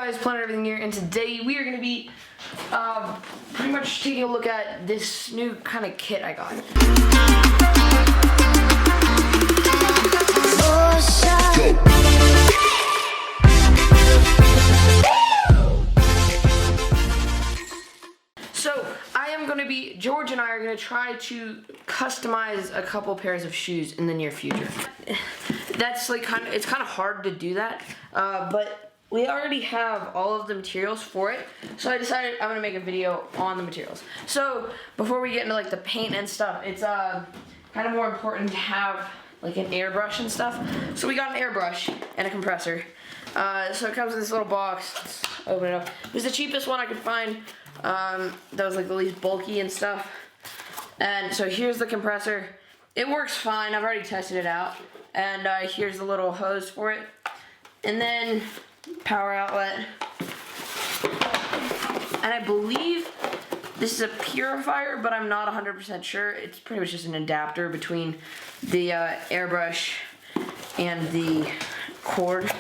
guys, Planet Everything here, and today we are going to be pretty much taking a look at this new kind of kit I got. So I am going to be, George and I are going to try to customize a couple pairs of shoes in the near future. That's like it's kind of hard to do that, but we already have all of the materials for it, so I decided I'm gonna make a video on the materials. So before we get into like the paint and stuff, it's kind of more important to have like an airbrush and stuff. So we got an airbrush and a compressor. So it comes in this little box. Let's open it up. It was the cheapest one I could find. That was like the least bulky and stuff. And so here's the compressor. It works fine. I've already tested it out. And here's the little hose for it. And then power outlet. And I believe this is a purifier, but I'm not 100% sure. It's pretty much just an adapter between the airbrush and the cord.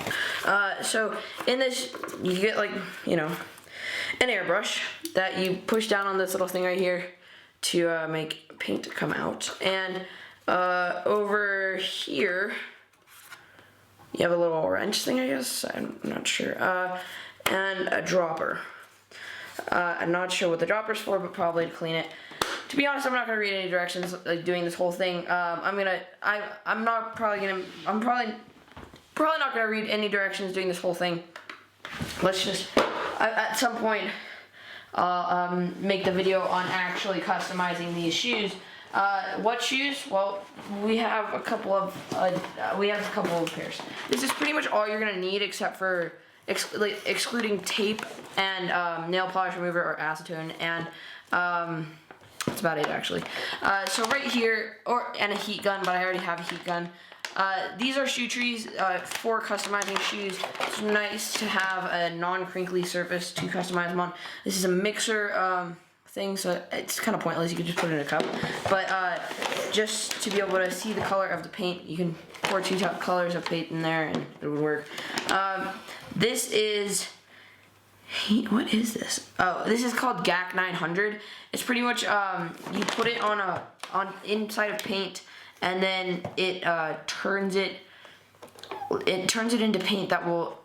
So in this, you get like, you know, an airbrush that you push down on this little thing right here to make paint come out. And over here, you have a little wrench thing, I guess. I'm not sure. And a dropper. I'm not sure what the dropper's for, but probably to clean it. To be honest, I'm not gonna read any directions like doing this whole thing. I'm probably not gonna read any directions doing this whole thing. Let's just at some point I'll make the video on actually customizing these shoes. What shoes? Well, we have a couple of pairs. This is pretty much all you're gonna need, except for excluding tape and nail polish remover or acetone, and that's about it actually. So right here, and a heat gun, but I already have a heat gun. These are shoe trees for customizing shoes. It's nice to have a non-crinkly surface to customize them on. This is a mixer thing, so it's kind of pointless. You can just put it in a cup, but just to be able to see the color of the paint, you can pour two colors of paint in there and it would work. This is, what is this? Oh, this is called GAC 900. It's pretty much you put it on inside of paint, and then it turns it into paint that will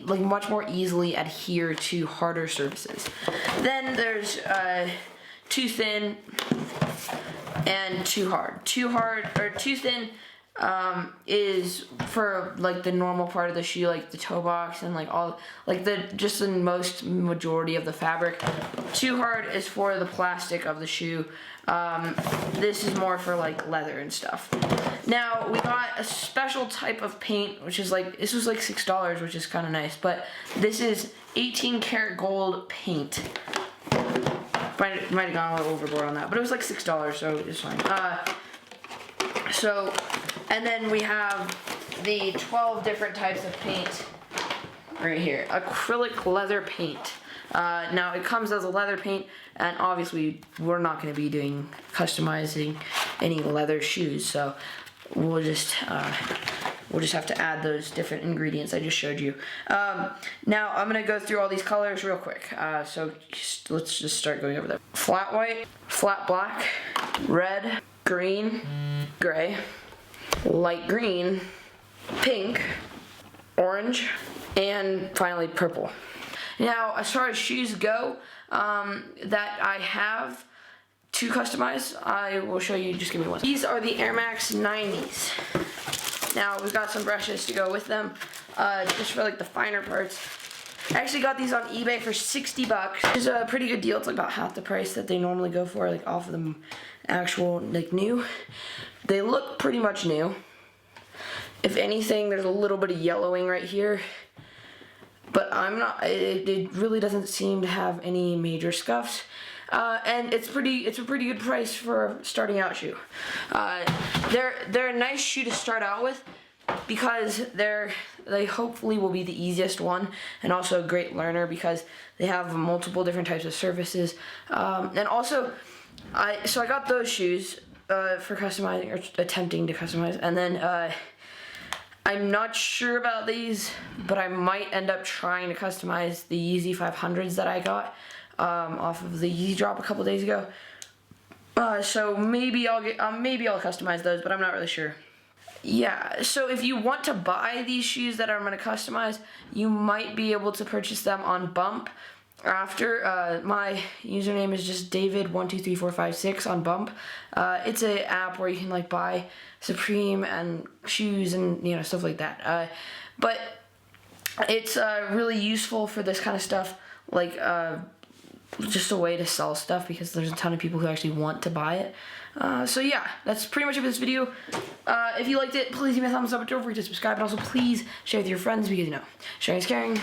much more easily adhere to harder surfaces. Then there's too thin and too hard. Too thin is for like the normal part of the shoe, like the toe box and just the majority of the fabric. Too hard is for the plastic of the shoe. This is more for like leather and stuff. Now we got a special type of paint, which is like, this was like $6, which is kind of nice, but this is 18 karat gold paint. Might have gone a little overboard on that, but it was like $6, so it's fine. And then we have the 12 different types of paint right here. Acrylic leather paint. Now it comes as a leather paint, and obviously we're not going to be doing customizing any leather shoes, so we'll just have to add those different ingredients I just showed you. Now I'm going to go through all these colors real quick. So let's just start going over them. Flat white, flat black, red, green, gray, light green, pink, orange, and finally purple. Now, as far as shoes go that I have to customize, I will show you. Just give me one. These are the Air Max 90s. Now, we've got some brushes to go with them, just for like the finer parts. I actually got these on eBay for $60. It's a pretty good deal. It's like about half the price that they normally go for, like off of the actual like new. They look pretty much new. If anything, there's a little bit of yellowing right here, but it really doesn't seem to have any major scuffs. And it's a pretty good price for a starting out shoe. They're a nice shoe to start out with because they hopefully will be the easiest one, and also a great learner because they have multiple different types of surfaces. And also, so I got those shoes for customizing, or attempting to customize, and then I'm not sure about these, but I might end up trying to customize the Yeezy 500s that I got off of the Yeezy drop a couple days ago. So maybe I'll customize those, but I'm not really sure. Yeah, so if you want to buy these shoes that I'm going to customize, you might be able to purchase them on Bump. After my username is just David123456 on Bump. It's an app where you can like buy Supreme and shoes and stuff like that. But it's really useful for this kind of stuff, like just a way to sell stuff because there's a ton of people who actually want to buy it. So yeah, that's pretty much it for this video. If you liked it, please give me a thumbs up. Don't forget to subscribe, and also please share with your friends because sharing is caring.